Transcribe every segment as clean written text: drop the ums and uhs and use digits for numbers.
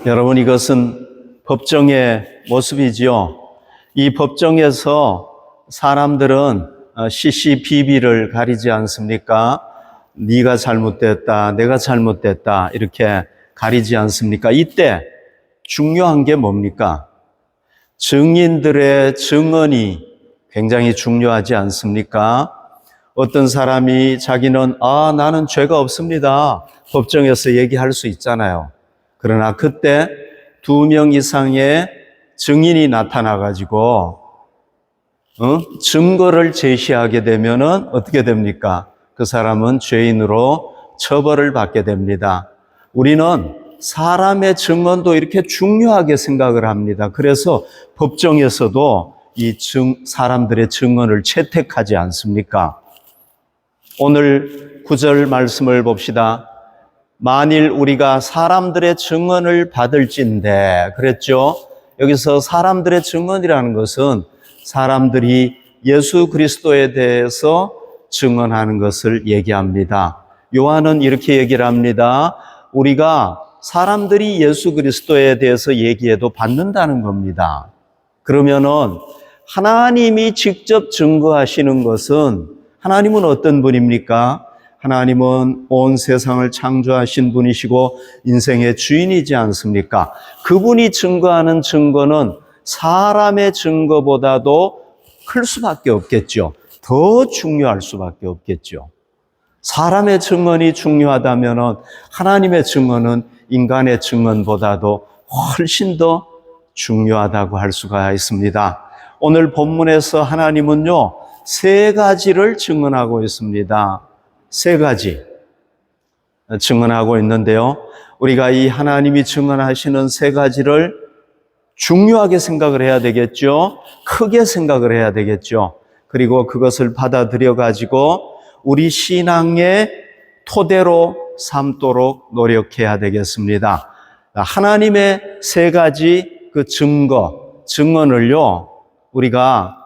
여러분, 이것은 법정의 모습이지요. 이 법정에서 사람들은 CCBB를 가리지 않습니까? 네가 잘못됐다, 내가 잘못됐다 이렇게 가리지 않습니까? 이때 중요한 게 뭡니까? 증인들의 증언이 굉장히 중요하지 않습니까? 어떤 사람이 자기는 나는 죄가 없습니다. 법정에서 얘기할 수 있잖아요. 그러나 그때 2명 이상의 증인이 나타나가지고 증거를 제시하게 되면은 어떻게 됩니까? 그 사람은 죄인으로 처벌을 받게 됩니다. 우리는 사람의 증언도 이렇게 중요하게 생각을 합니다. 그래서 법정에서도 이 사람들의 증언을 채택하지 않습니까? 오늘 9절 말씀을 봅시다. 만일 우리가 사람들의 증언을 받을진대 그랬죠. 여기서 사람들의 증언이라는 것은 사람들이 예수 그리스도에 대해서 증언하는 것을 얘기합니다. 요한은 이렇게 얘기를 합니다. 우리가 사람들이 예수 그리스도에 대해서 얘기해도 받는다는 겁니다. 그러면은 하나님이 직접 증거하시는 것은, 하나님은 어떤 분입니까? 하나님은 온 세상을 창조하신 분이시고 인생의 주인이지 않습니까? 그분이 증거하는 증거는 사람의 증거보다도 클 수밖에 없겠죠. 더 중요할 수밖에 없겠죠. 사람의 증언이 중요하다면 하나님의 증언은 인간의 증언보다도 훨씬 더 중요하다고 할 수가 있습니다. 오늘 본문에서 하나님은요, 3가지를 증언하고 있습니다. 3가지 증언하고 있는데요. 우리가 이 하나님이 증언하시는 3가지를 중요하게 생각을 해야 되겠죠. 크게 생각을 해야 되겠죠. 그리고 그것을 받아들여 가지고 우리 신앙의 토대로 삼도록 노력해야 되겠습니다. 하나님의 3가지 그 증언을요, 우리가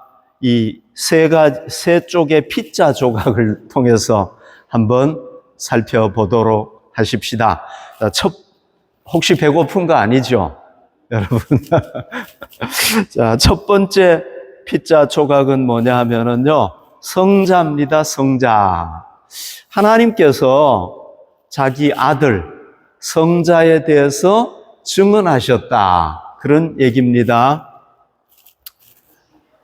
이 세 쪽의 피자 조각을 통해서 한번 살펴보도록 하십시다. 혹시 배고픈 거 아니죠? 여러분. 자, 첫 번째 피자 조각은 뭐냐 하면은요, 성자입니다, 성자. 하나님께서 자기 아들, 성자에 대해서 증언하셨다. 그런 얘기입니다.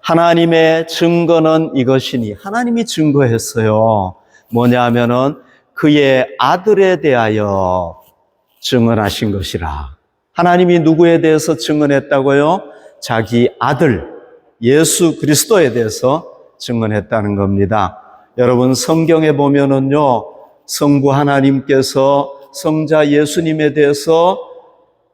하나님의 증거는 이것이니, 하나님이 증거했어요. 뭐냐 하면은 그의 아들에 대하여 증언하신 것이라. 하나님이 누구에 대해서 증언했다고요? 자기 아들 예수 그리스도에 대해서 증언했다는 겁니다. 여러분, 성경에 보면은요, 성부 하나님께서 성자 예수님에 대해서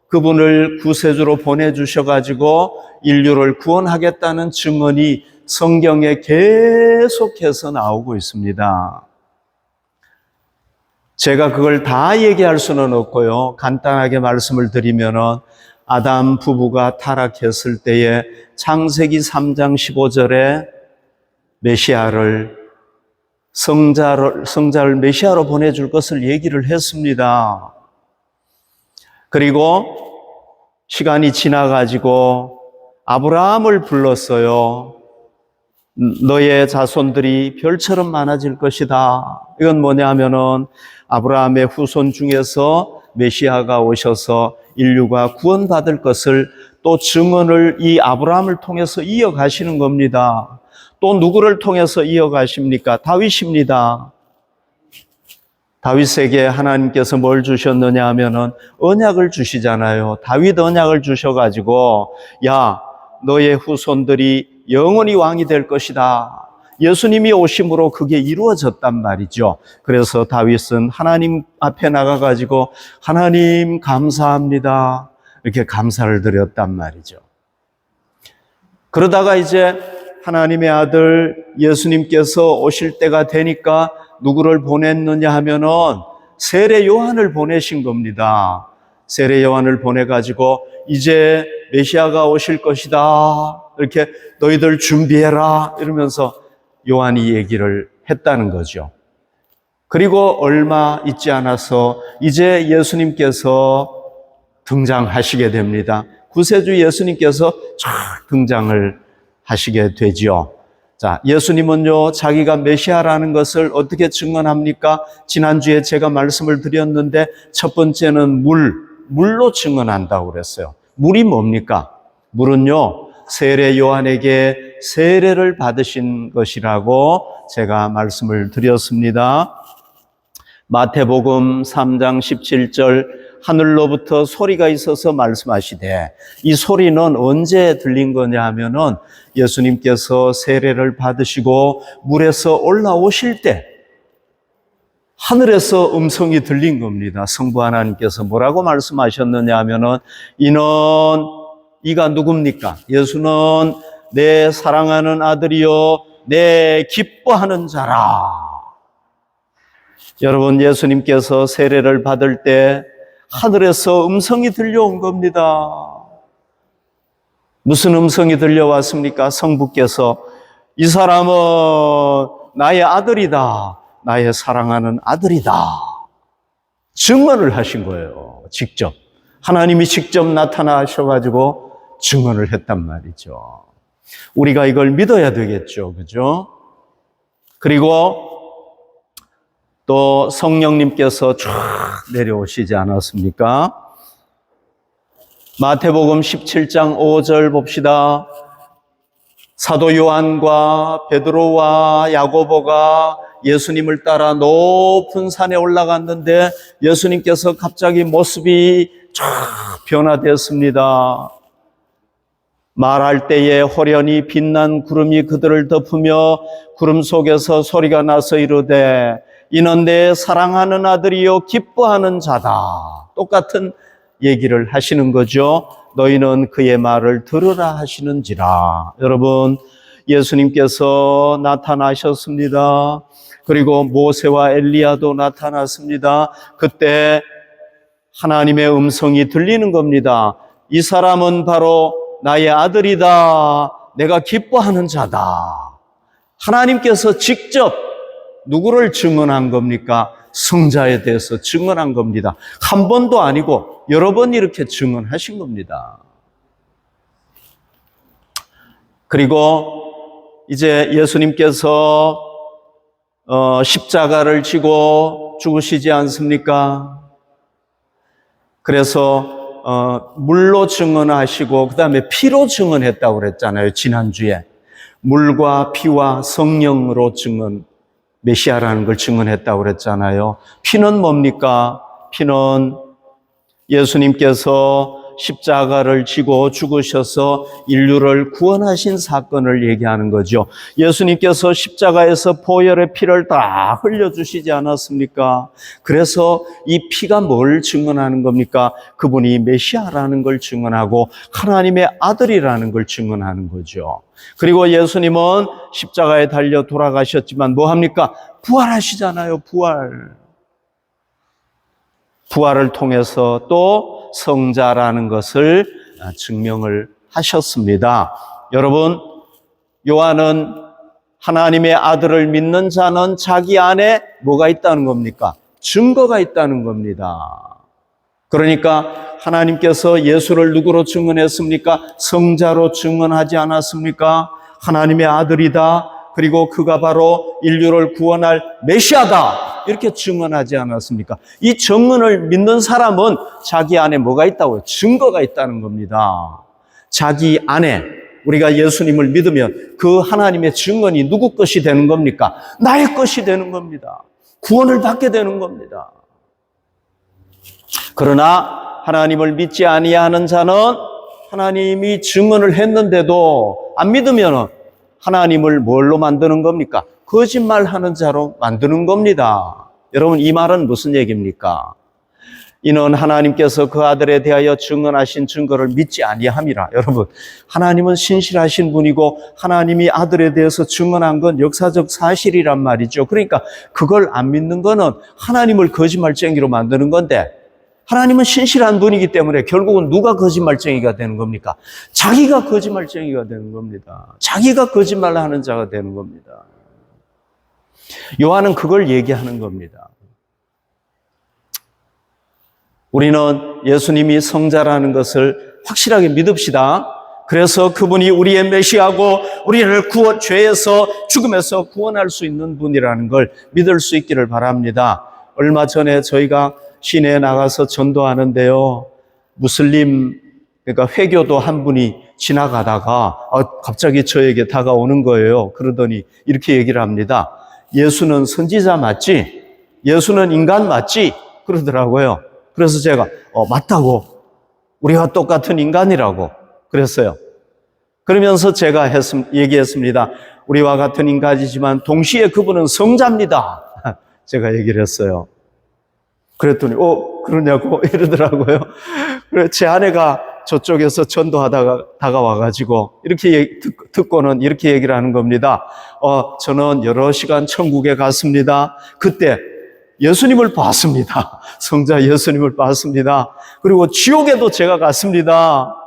그분을 구세주로 보내주셔가지고 인류를 구원하겠다는 증언이 성경에 계속해서 나오고 있습니다. 제가 그걸 다 얘기할 수는 없고요. 간단하게 말씀을 드리면은 아담 부부가 타락했을 때에 창세기 3장 15절에 메시아를 성자를 메시아로 보내줄 것을 얘기를 했습니다. 그리고 시간이 지나가지고 아브라함을 불렀어요. 너의 자손들이 별처럼 많아질 것이다. 이건 뭐냐 하면은 아브라함의 후손 중에서 메시아가 오셔서 인류가 구원받을 것을 또 증언을 이 아브라함을 통해서 이어가시는 겁니다. 또 누구를 통해서 이어가십니까? 다윗입니다. 다윗에게 하나님께서 뭘 주셨느냐 하면은 언약을 주시잖아요. 다윗 언약을 주셔가지고, 야, 너의 후손들이 영원히 왕이 될 것이다. 예수님이 오심으로 그게 이루어졌단 말이죠. 그래서 다윗은 하나님 앞에 나가가지고 하나님 감사합니다. 이렇게 감사를 드렸단 말이죠. 그러다가 이제 하나님의 아들 예수님께서 오실 때가 되니까 누구를 보냈느냐 하면은 세례 요한을 보내신 겁니다. 세례 요한을 보내가지고 이제 메시아가 오실 것이다. 이렇게 너희들 준비해라. 이러면서 요한이 얘기를 했다는 거죠. 그리고 얼마 있지 않아서 이제 예수님께서 등장하시게 됩니다. 구세주 예수님께서 쫙 등장을 하시게 되지요. 자, 예수님은요, 자기가 메시아라는 것을 어떻게 증언합니까? 지난주에 제가 말씀을 드렸는데, 첫 번째는 물로 증언한다고 그랬어요. 물이 뭡니까? 물은요, 세례 요한에게 세례를 받으신 것이라고 제가 말씀을 드렸습니다. 마태복음 3장 17절, 하늘로부터 소리가 있어서 말씀하시되, 이 소리는 언제 들린 거냐 하면은 예수님께서 세례를 받으시고 물에서 올라오실 때 하늘에서 음성이 들린 겁니다. 성부 하나님께서 뭐라고 말씀하셨느냐 하면은, 이가 누굽니까? 예수는 내 사랑하는 아들이요 내 기뻐하는 자라. 여러분, 예수님께서 세례를 받을 때 하늘에서 음성이 들려온 겁니다. 무슨 음성이 들려왔습니까? 성부께서 이 사람은 나의 아들이다, 나의 사랑하는 아들이다, 증언을 하신 거예요. 직접 하나님이 직접 나타나셔가지고 증언을 했단 말이죠. 우리가 이걸 믿어야 되겠죠, 그죠? 그리고 또 성령님께서 쫙 내려오시지 않았습니까? 마태복음 17장 5절 봅시다. 사도 요한과 베드로와 야고보가 예수님을 따라 높은 산에 올라갔는데 예수님께서 갑자기 모습이 쫙 변화되었습니다. 말할 때에 호련히 빛난 구름이 그들을 덮으며 구름 속에서 소리가 나서 이르되, 이는 내 사랑하는 아들이요 기뻐하는 자다. 똑같은 얘기를 하시는 거죠. 너희는 그의 말을 들으라 하시는지라. 여러분, 예수님께서 나타나셨습니다. 그리고 모세와 엘리야도 나타났습니다. 그때 하나님의 음성이 들리는 겁니다. 이 사람은 바로 나의 아들이다, 내가 기뻐하는 자다. 하나님께서 직접 누구를 증언한 겁니까? 성자에 대해서 증언한 겁니다. 한 번도 아니고 여러 번 이렇게 증언하신 겁니다. 그리고 이제 예수님께서 십자가를 지고 죽으시지 않습니까? 그래서 물로 증언하시고 그 다음에 피로 증언했다고 그랬잖아요, 지난주에. 물과 피와 성령으로 메시아라는 걸 증언했다고 그랬잖아요. 피는 뭡니까? 피는 예수님께서 십자가를 지고 죽으셔서 인류를 구원하신 사건을 얘기하는 거죠. 예수님께서 십자가에서 보혈의 피를 다 흘려주시지 않았습니까? 그래서 이 피가 뭘 증언하는 겁니까? 그분이 메시아라는 걸 증언하고 하나님의 아들이라는 걸 증언하는 거죠. 그리고 예수님은 십자가에 달려 돌아가셨지만 뭐 합니까? 부활하시잖아요, 부활을 통해서 또 성자라는 것을 증명을 하셨습니다. 여러분, 요한은 하나님의 아들을 믿는 자는 자기 안에 뭐가 있다는 겁니까? 증거가 있다는 겁니다. 그러니까 하나님께서 예수를 누구로 증언했습니까? 성자로 증언하지 않았습니까? 하나님의 아들이다, 그리고 그가 바로 인류를 구원할 메시아다, 이렇게 증언하지 않았습니까? 이 증언을 믿는 사람은 자기 안에 뭐가 있다고요? 증거가 있다는 겁니다. 자기 안에 우리가 예수님을 믿으면 그 하나님의 증언이 누구 것이 되는 겁니까? 나의 것이 되는 겁니다. 구원을 받게 되는 겁니다. 그러나 하나님을 믿지 아니하는 자는 하나님이 증언을 했는데도 안 믿으면 하나님을 뭘로 만드는 겁니까? 거짓말하는 자로 만드는 겁니다. 여러분, 이 말은 무슨 얘기입니까? 이는 하나님께서 그 아들에 대하여 증언하신 증거를 믿지 아니함이라. 여러분, 하나님은 신실하신 분이고 하나님이 아들에 대해서 증언한 건 역사적 사실이란 말이죠. 그러니까 그걸 안 믿는 거는 하나님을 거짓말쟁이로 만드는 건데, 하나님은 신실한 분이기 때문에 결국은 누가 거짓말쟁이가 되는 겁니까? 자기가 거짓말쟁이가 되는 겁니다. 자기가 거짓말하는 자가 되는 겁니다. 요한은 그걸 얘기하는 겁니다. 우리는 예수님이 성자라는 것을 확실하게 믿읍시다. 그래서 그분이 우리의 메시아고 우리를 죄에서 죽음에서 구원할 수 있는 분이라는 걸 믿을 수 있기를 바랍니다. 얼마 전에 저희가 시내에 나가서 전도하는데요. 무슬림, 그러니까 회교도 한 분이 지나가다가 갑자기 저에게 다가오는 거예요. 그러더니 이렇게 얘기를 합니다. 예수는 선지자 맞지? 예수는 인간 맞지? 그러더라고요. 그래서 제가 맞다고. 우리와 똑같은 인간이라고 그랬어요. 그러면서 제가 얘기했습니다. 우리와 같은 인간이지만 동시에 그분은 성자입니다. 제가 얘기를 했어요. 그랬더니 그러냐고 이러더라고요. 그래서 제 아내가 저쪽에서 전도하다가 다가와가지고 이렇게 듣고는 이렇게 얘기를 하는 겁니다. 저는 여러 시간 천국에 갔습니다. 그때 예수님을 봤습니다. 성자 예수님을 봤습니다. 그리고 지옥에도 제가 갔습니다.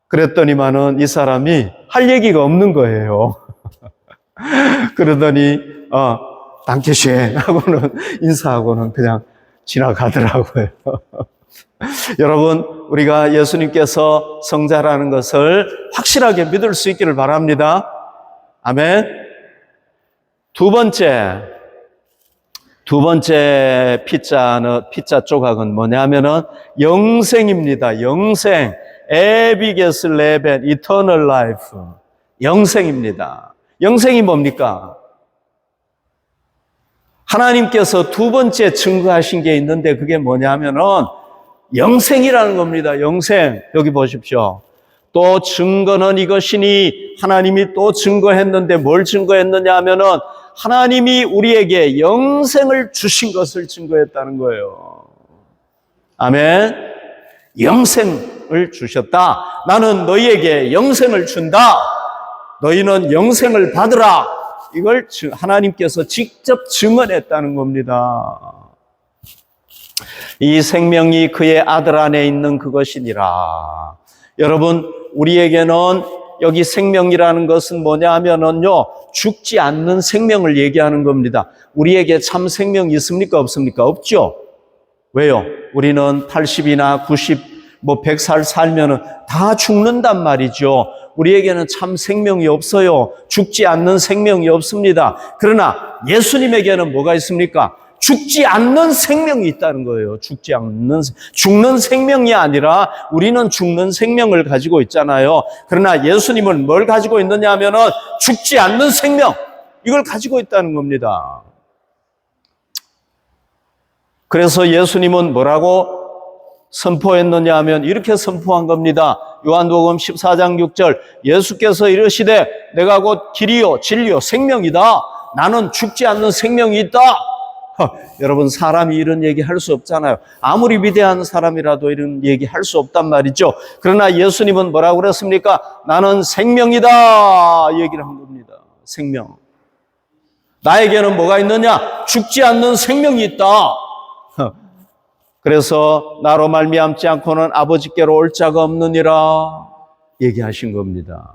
그랬더니만은 이 사람이 할 얘기가 없는 거예요. 그러더니 당케쉔 하고는 인사하고는 그냥 지나가더라고요. 여러분, 우리가 예수님께서 성자라는 것을 확실하게 믿을 수 있기를 바랍니다. 아멘. 두 번째 피자 조각은 뭐냐면은 영생입니다. 영생. 에비게스 레벤, 이터널 라이프. 영생입니다. 영생이 뭡니까? 하나님께서 두 번째 증거하신 게 있는데 그게 뭐냐면은 영생이라는 겁니다. 영생. 여기 보십시오. 또 증거는 이것이니 하나님이 또 증거했는데 뭘 증거했느냐 하면은 하나님이 우리에게 영생을 주신 것을 증거했다는 거예요. 아멘. 영생을 주셨다. 나는 너희에게 영생을 준다. 너희는 영생을 받으라. 이걸 하나님께서 직접 증언했다는 겁니다. 이 생명이 그의 아들 안에 있는 그것이니라. 여러분, 우리에게는 여기 생명이라는 것은 뭐냐 하면은요, 죽지 않는 생명을 얘기하는 겁니다. 우리에게 참 생명이 있습니까? 없습니까? 없죠? 왜요? 우리는 80이나 90, 100살 살면은 다 죽는단 말이죠. 우리에게는 참 생명이 없어요. 죽지 않는 생명이 없습니다. 그러나 예수님에게는 뭐가 있습니까? 죽지 않는 생명이 있다는 거예요. 죽는 생명이 아니라 우리는 죽는 생명을 가지고 있잖아요. 그러나 예수님은 뭘 가지고 있느냐 하면은 죽지 않는 생명, 이걸 가지고 있다는 겁니다. 그래서 예수님은 뭐라고 선포했느냐 하면 이렇게 선포한 겁니다. 요한복음 14장 6절, 예수께서 이르시되 내가 곧 길이요 진리요 생명이다. 나는 죽지 않는 생명이 있다. 여러분, 사람이 이런 얘기 할 수 없잖아요. 아무리 위대한 사람이라도 이런 얘기 할 수 없단 말이죠. 그러나 예수님은 뭐라고 그랬습니까? 나는 생명이다 얘기를 한 겁니다. 생명. 나에게는 뭐가 있느냐? 죽지 않는 생명이 있다. 그래서 나로 말미암지 않고는 아버지께로 올 자가 없느니라 얘기하신 겁니다.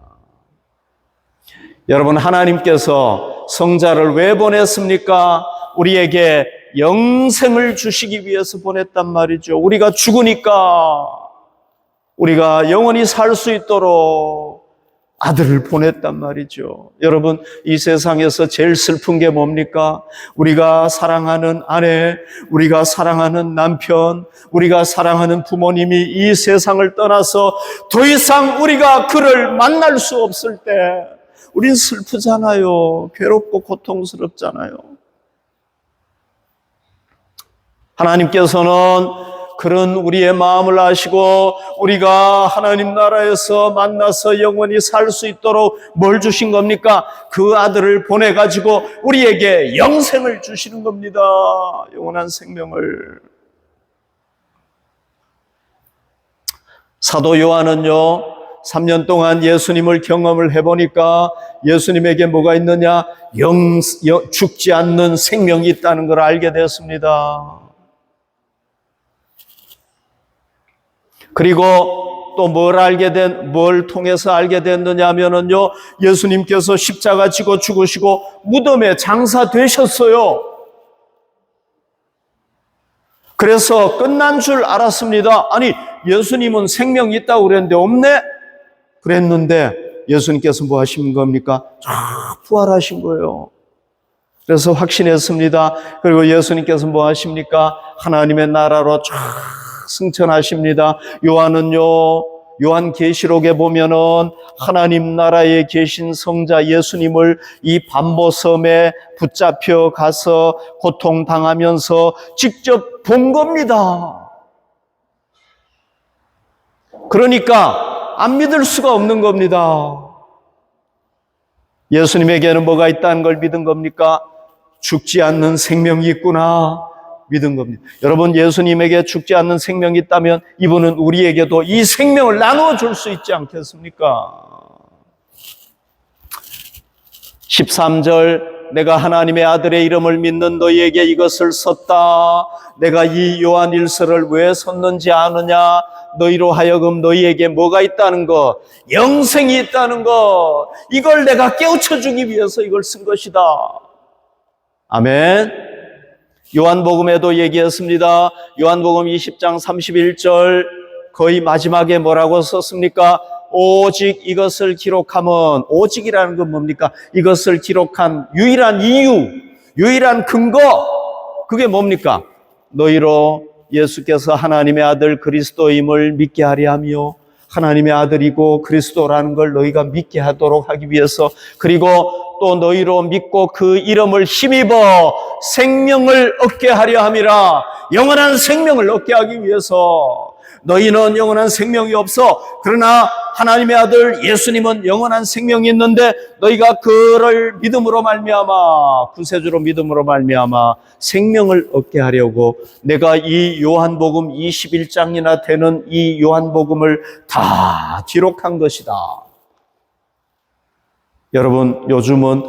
여러분, 하나님께서 성자를 왜 보냈습니까? 우리에게 영생을 주시기 위해서 보냈단 말이죠. 우리가 죽으니까 우리가 영원히 살 수 있도록 아들을 보냈단 말이죠. 여러분, 이 세상에서 제일 슬픈 게 뭡니까? 우리가 사랑하는 아내, 우리가 사랑하는 남편, 우리가 사랑하는 부모님이 이 세상을 떠나서 더 이상 우리가 그를 만날 수 없을 때 우린 슬프잖아요. 괴롭고 고통스럽잖아요. 하나님께서는 그런 우리의 마음을 아시고 우리가 하나님 나라에서 만나서 영원히 살 수 있도록 뭘 주신 겁니까? 그 아들을 보내가지고 우리에게 영생을 주시는 겁니다. 영원한 생명을. 사도 요한은요, 3년 동안 예수님을 경험을 해보니까 예수님에게 뭐가 있느냐? 죽지 않는 생명이 있다는 걸 알게 됐습니다. 그리고 또 뭘 통해서 알게 됐느냐 하면은요, 예수님께서 십자가 지고 죽으시고 무덤에 장사되셨어요. 그래서 끝난 줄 알았습니다. 아니, 예수님은 생명이 있다고 그랬는데 없네? 그랬는데 예수님께서 뭐 하신 겁니까? 쫙 부활하신 거예요. 그래서 확신했습니다. 그리고 예수님께서 뭐 하십니까? 하나님의 나라로 쫙 승천하십니다. 요한계시록에 보면은 하나님 나라에 계신 성자 예수님을 이 반보섬에 붙잡혀 가서 고통당하면서 직접 본 겁니다. 그러니까 안 믿을 수가 없는 겁니다. 예수님에게는 뭐가 있다는 걸 믿은 겁니까? 죽지 않는 생명이 있구나 믿은 겁니다. 여러분, 예수님에게 죽지 않는 생명이 있다면 이분은 우리에게도 이 생명을 나누어 줄 수 있지 않겠습니까? 13절, 내가 하나님의 아들의 이름을 믿는 너희에게 이것을 썼다. 내가 이 요한일서를 왜 썼는지 아느냐? 너희로 하여금 너희에게 뭐가 있다는 것? 영생이 있다는 것. 이걸 내가 깨우쳐 주기 위해서 이걸 쓴 것이다. 아멘. 요한복음에도 얘기했습니다. 요한복음 20장 31절 거의 마지막에 뭐라고 썼습니까? 오직 이것을 기록함은, 오직이라는 건 뭡니까? 이것을 기록한 유일한 이유, 유일한 근거, 그게 뭡니까? 너희로 예수께서 하나님의 아들 그리스도임을 믿게 하려 하며 하나님의 아들이고 그리스도라는 걸 너희가 믿게 하도록 하기 위해서, 그리고 또 너희로 믿고 그 이름을 힘입어 생명을 얻게 하려 함이라. 영원한 생명을 얻게 하기 위해서. 너희는 영원한 생명이 없어. 그러나 하나님의 아들 예수님은 영원한 생명이 있는데 너희가 그를 믿음으로 말미암아, 구세주로 믿음으로 말미암아 생명을 얻게 하려고 내가 이 요한복음 21장이나 되는 이 요한복음을 다 기록한 것이다. 여러분, 요즘은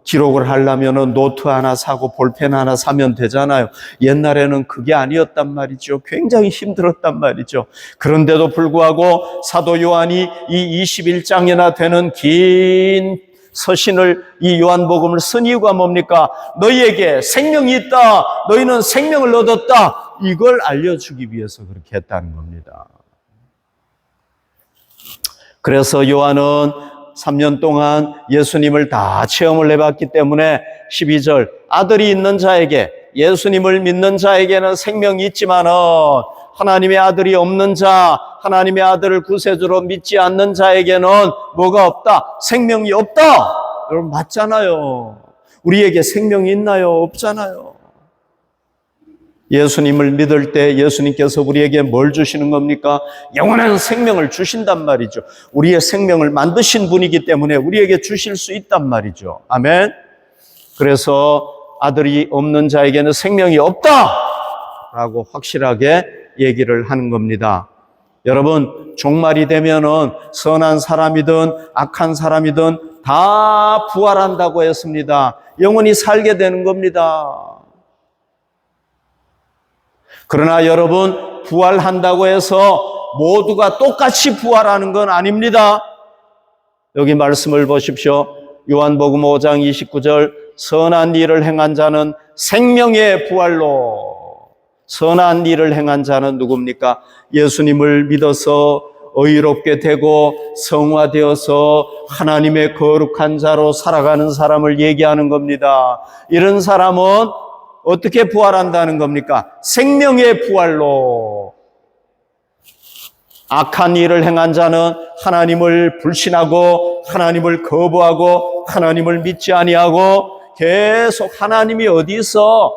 기록을 하려면 노트 하나 사고 볼펜 하나 사면 되잖아요. 옛날에는 그게 아니었단 말이죠. 굉장히 힘들었단 말이죠. 그런데도 불구하고 사도 요한이 이 21장이나 되는 긴 서신을, 이 요한복음을 쓴 이유가 뭡니까? 너희에게 생명이 있다. 너희는 생명을 얻었다. 이걸 알려주기 위해서 그렇게 했다는 겁니다. 그래서 요한은 3년 동안 예수님을 다 체험을 해봤기 때문에 12절, 아들이 있는 자에게, 예수님을 믿는 자에게는 생명이 있지만은 하나님의 아들이 없는 자, 하나님의 아들을 구세주로 믿지 않는 자에게는 뭐가 없다? 생명이 없다. 여러분, 맞잖아요. 우리에게 생명이 있나요? 없잖아요. 예수님을 믿을 때 예수님께서 우리에게 뭘 주시는 겁니까? 영원한 생명을 주신단 말이죠. 우리의 생명을 만드신 분이기 때문에 우리에게 주실 수 있단 말이죠. 아멘. 그래서 아들이 없는 자에게는 생명이 없다 라고 확실하게 얘기를 하는 겁니다. 여러분, 종말이 되면은 선한 사람이든 악한 사람이든 다 부활한다고 했습니다. 영원히 살게 되는 겁니다. 그러나 여러분, 부활한다고 해서 모두가 똑같이 부활하는 건 아닙니다. 여기 말씀을 보십시오. 요한복음 5장 29절, 선한 일을 행한 자는 생명의 부활로. 선한 일을 행한 자는 누굽니까? 예수님을 믿어서 의롭게 되고 성화되어서 하나님의 거룩한 자로 살아가는 사람을 얘기하는 겁니다. 이런 사람은 어떻게 부활한다는 겁니까? 생명의 부활로. 악한 일을 행한 자는 하나님을 불신하고 하나님을 거부하고 하나님을 믿지 아니하고 계속 하나님이 어디 있어?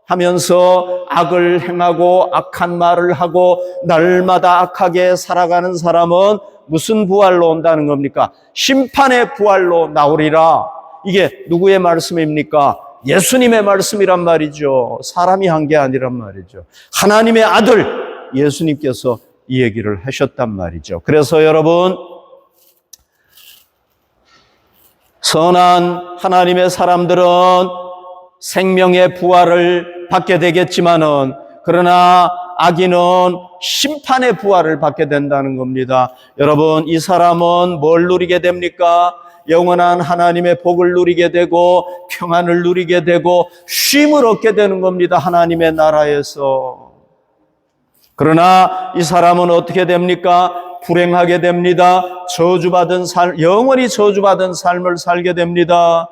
하면서 악을 행하고 악한 말을 하고 날마다 악하게 살아가는 사람은 무슨 부활로 온다는 겁니까? 심판의 부활로 나오리라. 이게 누구의 말씀입니까? 예수님의 말씀이란 말이죠. 사람이 한 게 아니란 말이죠. 하나님의 아들 예수님께서 이 얘기를 하셨단 말이죠. 그래서 여러분, 선한 하나님의 사람들은 생명의 부활을 받게 되겠지만은, 그러나 악인은 심판의 부활을 받게 된다는 겁니다. 여러분, 이 사람은 뭘 누리게 됩니까? 영원한 하나님의 복을 누리게 되고 평안을 누리게 되고 쉼을 얻게 되는 겁니다. 하나님의 나라에서. 그러나 이 사람은 어떻게 됩니까? 불행하게 됩니다. 저주받은 영원히 저주받은 삶을 살게 됩니다.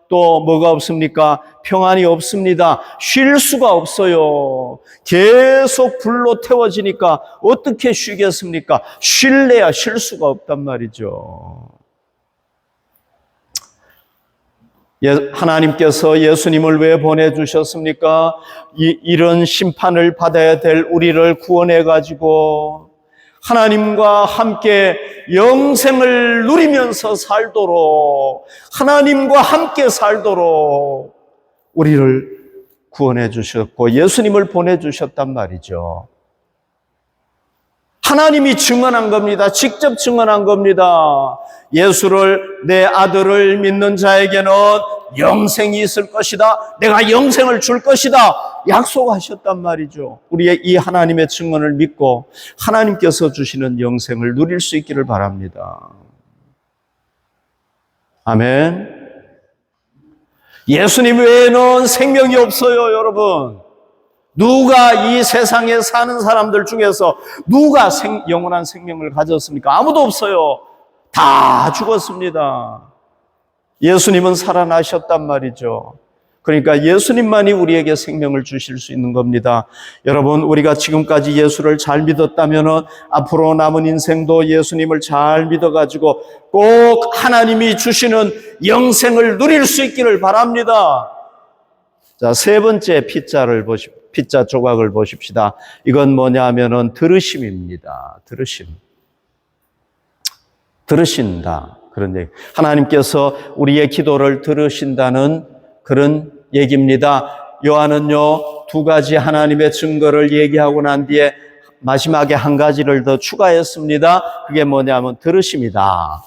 또 뭐가 없습니까? 평안이 없습니다. 쉴 수가 없어요. 계속 불로 태워지니까 어떻게 쉬겠습니까? 쉴래야 쉴 수가 없단 말이죠. 하나님께서 예수님을 왜 보내주셨습니까? 이런 심판을 받아야 될 우리를 구원해가지고 하나님과 함께 영생을 누리면서 살도록, 하나님과 함께 살도록 우리를 구원해 주셨고 예수님을 보내주셨단 말이죠. 하나님이 증언한 겁니다. 직접 증언한 겁니다. 예수를, 내 아들을 믿는 자에게는 영생이 있을 것이다. 내가 영생을 줄 것이다. 약속하셨단 말이죠. 우리의 이 하나님의 증언을 믿고 하나님께서 주시는 영생을 누릴 수 있기를 바랍니다. 아멘. 예수님 외에는 생명이 없어요, 여러분. 누가 이 세상에 사는 사람들 중에서 누가 영원한 생명을 가졌습니까? 아무도 없어요. 다 죽었습니다. 예수님은 살아나셨단 말이죠. 그러니까 예수님만이 우리에게 생명을 주실 수 있는 겁니다. 여러분, 우리가 지금까지 예수를 잘 믿었다면 앞으로 남은 인생도 예수님을 잘 믿어가지고 꼭 하나님이 주시는 영생을 누릴 수 있기를 바랍니다. 자, 세 번째 피자 조각을 보십시다. 이건 뭐냐 하면은 들으심입니다. 들으신다. 그런 얘기. 하나님께서 우리의 기도를 들으신다는 그런 얘기입니다. 요한은요, 두 가지 하나님의 증거를 얘기하고 난 뒤에 마지막에 한 가지를 더 추가했습니다. 그게 뭐냐면 들으심이다.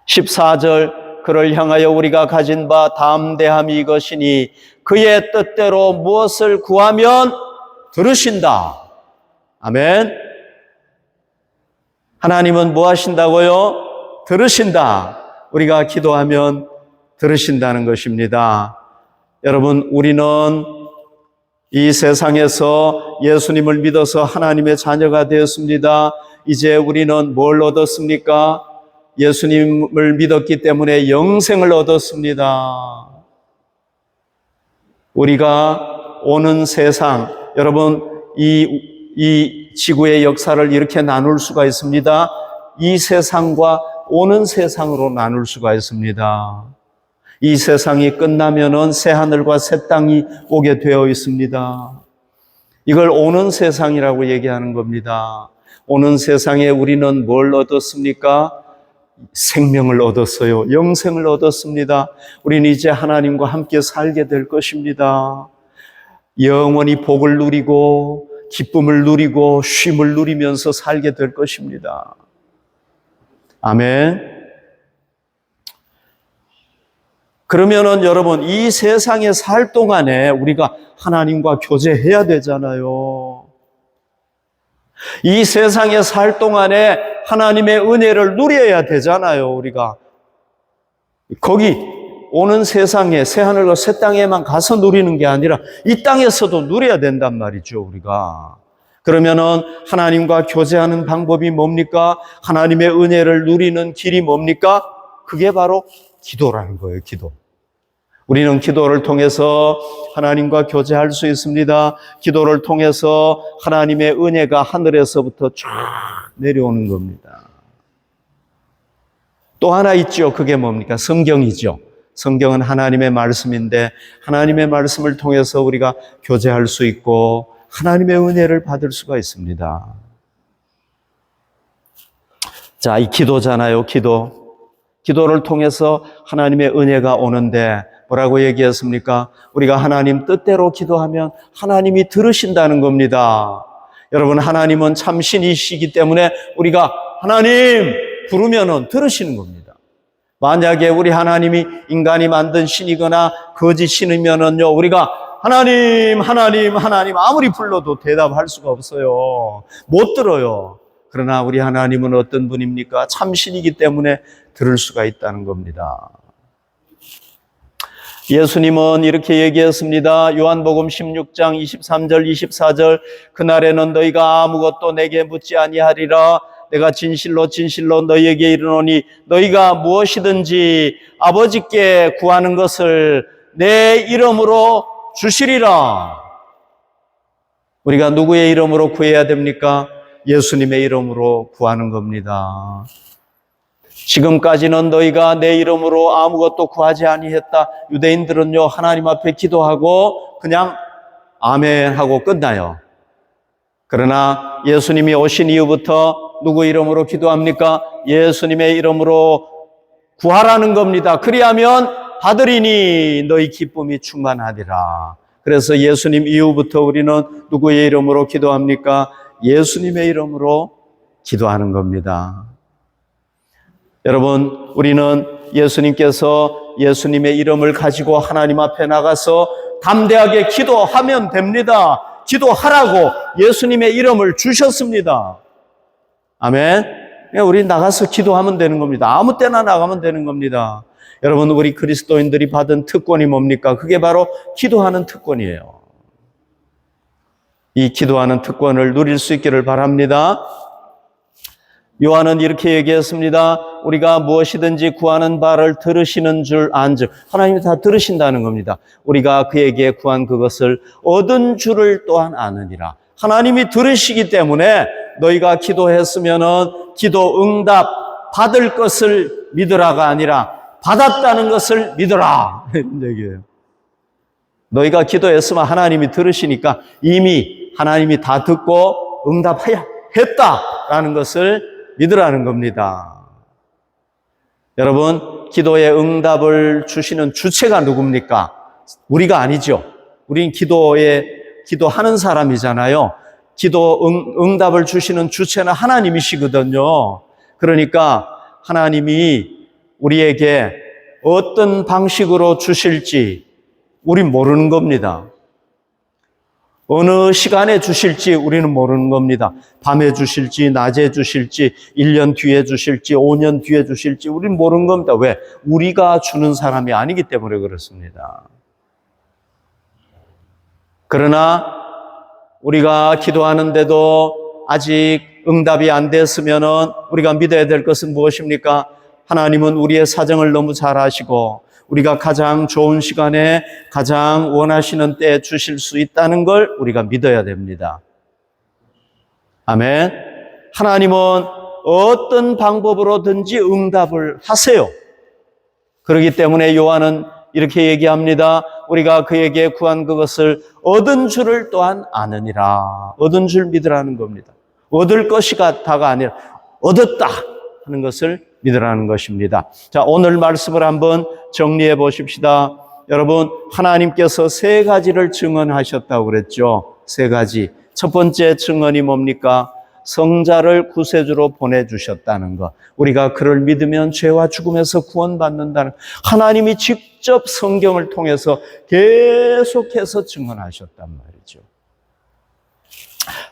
14절, 그를 향하여 우리가 가진 바 담대함이 이것이니 그의 뜻대로 무엇을 구하면 들으신다. 아멘. 하나님은 뭐 하신다고요? 들으신다. 우리가 기도하면 들으신다는 것입니다. 여러분, 우리는 이 세상에서 예수님을 믿어서 하나님의 자녀가 되었습니다. 이제 우리는 뭘 얻었습니까? 예수님을 믿었기 때문에 영생을 얻었습니다. 우리가 오는 세상, 여러분, 이 지구의 역사를 이렇게 나눌 수가 있습니다. 이 세상과 오는 세상으로 나눌 수가 있습니다. 이 세상이 끝나면은 새 하늘과 새 땅이 오게 되어 있습니다. 이걸 오는 세상이라고 얘기하는 겁니다. 오는 세상에 우리는 뭘 얻었습니까? 생명을 얻었어요. 영생을 얻었습니다. 우리는 이제 하나님과 함께 살게 될 것입니다. 영원히 복을 누리고 기쁨을 누리고 쉼을 누리면서 살게 될 것입니다. 아멘. 그러면은 여러분, 이 세상에 살 동안에 우리가 하나님과 교제해야 되잖아요. 이 세상에 살 동안에 하나님의 은혜를 누려야 되잖아요, 우리가. 거기 오는 세상에 새하늘과 새 땅에만 가서 누리는 게 아니라 이 땅에서도 누려야 된단 말이죠, 우리가. 그러면은 하나님과 교제하는 방법이 뭡니까? 하나님의 은혜를 누리는 길이 뭡니까? 그게 바로 기도라는 거예요, 기도. 우리는 기도를 통해서 하나님과 교제할 수 있습니다. 기도를 통해서 하나님의 은혜가 하늘에서부터 쫙 내려오는 겁니다. 또 하나 있죠. 그게 뭡니까? 성경이죠. 성경은 하나님의 말씀인데 하나님의 말씀을 통해서 우리가 교제할 수 있고 하나님의 은혜를 받을 수가 있습니다. 자, 이 기도잖아요, 기도. 기도를 통해서 하나님의 은혜가 오는데 뭐라고 얘기했습니까? 우리가 하나님 뜻대로 기도하면 하나님이 들으신다는 겁니다. 여러분, 하나님은 참 신이시기 때문에 우리가 하나님 부르면은 들으시는 겁니다. 만약에 우리 하나님이 인간이 만든 신이거나 거짓 신이면은요, 우리가 하나님 아무리 불러도 대답할 수가 없어요. 못 들어요. 그러나 우리 하나님은 어떤 분입니까? 참신이기 때문에 들을 수가 있다는 겁니다. 예수님은 이렇게 얘기했습니다. 요한복음 16장 23절 24절 그날에는 너희가 아무것도 내게 묻지 아니하리라. 내가 진실로 진실로 너희에게 이르노니 너희가 무엇이든지 아버지께 구하는 것을 내 이름으로 주시리라. 우리가 누구의 이름으로 구해야 됩니까? 예수님의 이름으로 구하는 겁니다. 지금까지는 너희가 내 이름으로 아무것도 구하지 아니했다. 유대인들은요, 하나님 앞에 기도하고 그냥 아멘 하고 끝나요. 그러나 예수님이 오신 이후부터 누구 이름으로 기도합니까? 예수님의 이름으로 구하라는 겁니다. 그리하면 받으리니 너희 기쁨이 충만하리라. 그래서 예수님 이후부터 우리는 누구의 이름으로 기도합니까? 예수님의 이름으로 기도하는 겁니다. 여러분, 우리는 예수님께서 예수님의 이름을 가지고 하나님 앞에 나가서 담대하게 기도하면 됩니다. 기도하라고 예수님의 이름을 주셨습니다. 아멘. 우리 나가서 기도하면 되는 겁니다. 아무 때나 나가면 되는 겁니다. 여러분, 우리 그리스도인들이 받은 특권이 뭡니까? 그게 바로 기도하는 특권이에요. 이 기도하는 특권을 누릴 수 있기를 바랍니다. 요한은 이렇게 얘기했습니다. 우리가 무엇이든지 구하는 바를 들으시는 줄 안즉, 하나님이 다 들으신다는 겁니다. 우리가 그에게 구한 그것을 얻은 줄을 또한 아느니라. 하나님이 들으시기 때문에 너희가 기도했으면은 기도 응답 받을 것을 믿으라가 아니라 받았다는 것을 믿으라. 이런 얘기예요. 너희가 기도했으면 하나님이 들으시니까 이미 하나님이 다 듣고 응답했다라는 것을 믿으라는 겁니다. 여러분, 기도의 응답을 주시는 주체가 누굽니까? 우리가 아니죠. 우린 기도하는 사람이잖아요. 응답을 주시는 주체는 하나님이시거든요. 그러니까 하나님이 우리에게 어떤 방식으로 주실지 우린 모르는 겁니다. 어느 시간에 주실지 우리는 모르는 겁니다. 밤에 주실지, 낮에 주실지, 1년 뒤에 주실지, 5년 뒤에 주실지 우리는 모르는 겁니다. 왜? 우리가 주는 사람이 아니기 때문에 그렇습니다. 그러나 우리가 기도하는데도 아직 응답이 안 됐으면은 우리가 믿어야 될 것은 무엇입니까? 하나님은 우리의 사정을 너무 잘 아시고 우리가 가장 좋은 시간에 가장 원하시는 때에 주실 수 있다는 걸 우리가 믿어야 됩니다. 아멘. 하나님은 어떤 방법으로든지 응답을 하세요. 그렇기 때문에 요한은 이렇게 얘기합니다. 우리가 그에게 구한 그것을 얻은 줄을 또한 아느니라. 얻은 줄 믿으라는 겁니다. 얻을 것이가 다가 아니라 얻었다 하는 것을 믿으라는 것입니다. 자, 오늘 말씀을 한번 정리해 보십시다. 여러분, 하나님께서 세 가지를 증언하셨다고 그랬죠. 세 가지. 첫 번째 증언이 뭡니까? 성자를 구세주로 보내주셨다는 것. 우리가 그를 믿으면 죄와 죽음에서 구원받는다는 것. 하나님이 직접 성경을 통해서 계속해서 증언하셨단 말이죠.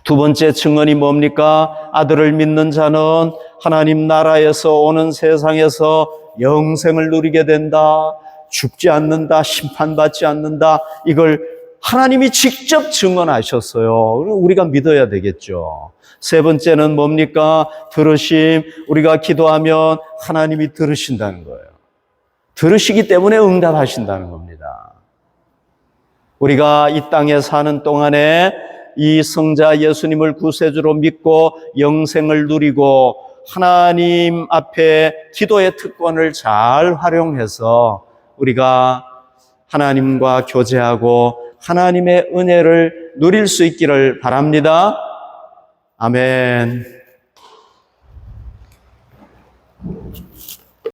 두 번째 증언이 뭡니까? 아들을 믿는 자는 하나님 나라에서 오는 세상에서 영생을 누리게 된다. 죽지 않는다. 심판받지 않는다. 이걸 하나님이 직접 증언하셨어요. 우리가 믿어야 되겠죠. 세 번째는 뭡니까? 들으심. 우리가 기도하면 하나님이 들으신다는 거예요. 들으시기 때문에 응답하신다는 겁니다. 우리가 이 땅에 사는 동안에 이 성자 예수님을 구세주로 믿고 영생을 누리고 하나님 앞에 기도의 특권을 잘 활용해서 우리가 하나님과 교제하고 하나님의 은혜를 누릴 수 있기를 바랍니다. 아멘.